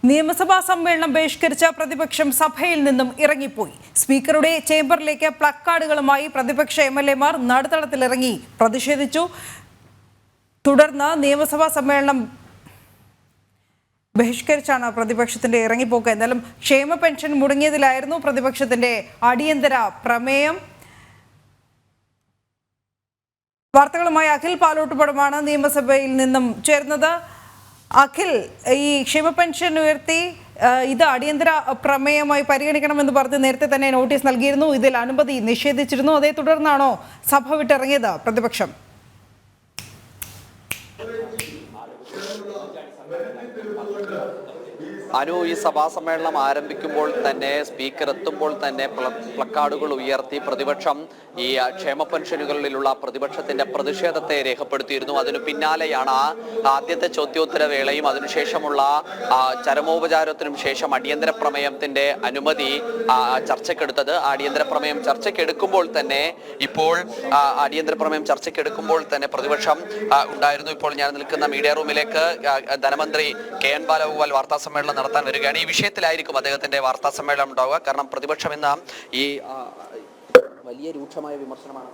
നിയമസഭാ സമ്മേളനം ബഹിഷ്കരിച്ച പ്രതിപക്ഷം സഭയിൽ നിന്നും ഇറങ്ങിപ്പോയി. സ്പീക്കറുടെ ചേംബറിലേക്ക് പ്ലക്കാർഡുകളുമായി പ്രതിപക്ഷ എംഎൽഎമാർ നടുത്തളത്തിലിറങ്ങി പ്രതിഷേധിച്ചു. തുടർന്ന് നിയമസഭാ സമ്മേളനം ബഹിഷ്കരിച്ചാണ് പ്രതിപക്ഷത്തിന്റെ ഇറങ്ങിപ്പോക്ക്. എന്നാലും ക്ഷേമ പെൻഷൻ മുടങ്ങിയതിലായിരുന്നു പ്രതിപക്ഷത്തിന്റെ അടിയന്തര പ്രമേയം. വാർത്തകളുമായി അഖിൽ പാലോട്ടുപടമാണ് നിയമസഭയിൽ നിന്നും ചേർന്നത്. അഖിൽ, ഈ ക്ഷേമ പെൻഷൻ ഉയർത്തി ഇത് അടിയന്തര പ്രമേയമായി പരിഗണിക്കണമെന്ന് പറഞ്ഞ് നേരത്തെ തന്നെ നോട്ടീസ് നൽകിയിരുന്നു. ഇതിൽ അനുമതി നിഷേധിച്ചിരുന്നു. അതേ തുടർന്നാണോ സഭ വിട്ടിറങ്ങിയത് പ്രതിപക്ഷം? അനു, ഈ സഭാ സമ്മേളനം ആരംഭിക്കുമ്പോൾ തന്നെ സ്പീക്കർ എത്തുമ്പോൾ തന്നെ പ്ലക്കാർഡുകൾ ഉയർത്തി പ്രതിപക്ഷം ഈ ക്ഷേമ പെൻഷനുകളിലുള്ള പ്രതിപക്ഷത്തിന്റെ പ്രതിഷേധത്തെ രേഖപ്പെടുത്തിയിരുന്നു. അതിനു പിന്നാലെയാണ് ആദ്യത്തെ ചോദ്യോത്തര വേളയും അതിനുശേഷമുള്ള ചരമോപചാരത്തിനും ശേഷം അടിയന്തര പ്രമേയത്തിന്റെ അനുമതി ചർച്ചയ്ക്കെടുത്തത്. അടിയന്തര പ്രമേയം ചർച്ചയ്ക്കെടുക്കുമ്പോൾ തന്നെ പ്രതിപക്ഷം ഉണ്ടായിരുന്നു. ഇപ്പോൾ ഞാൻ നിൽക്കുന്ന മീഡിയ റൂമിലേക്ക് ധനമന്ത്രി കെ.എൻ. ബാലഗോപാൽ വാർത്താ സമ്മേളനം നടത്താൻ വരികയാണ്. ഈ വിഷയത്തിലായിരിക്കും അദ്ദേഹത്തിന്റെ വാർത്താ സമ്മേളനം ഉണ്ടാവുക. കാരണം പ്രതിപക്ഷം ഇന്ന് ഈ വലിയ രൂക്ഷമായ വിമർശനമാണ്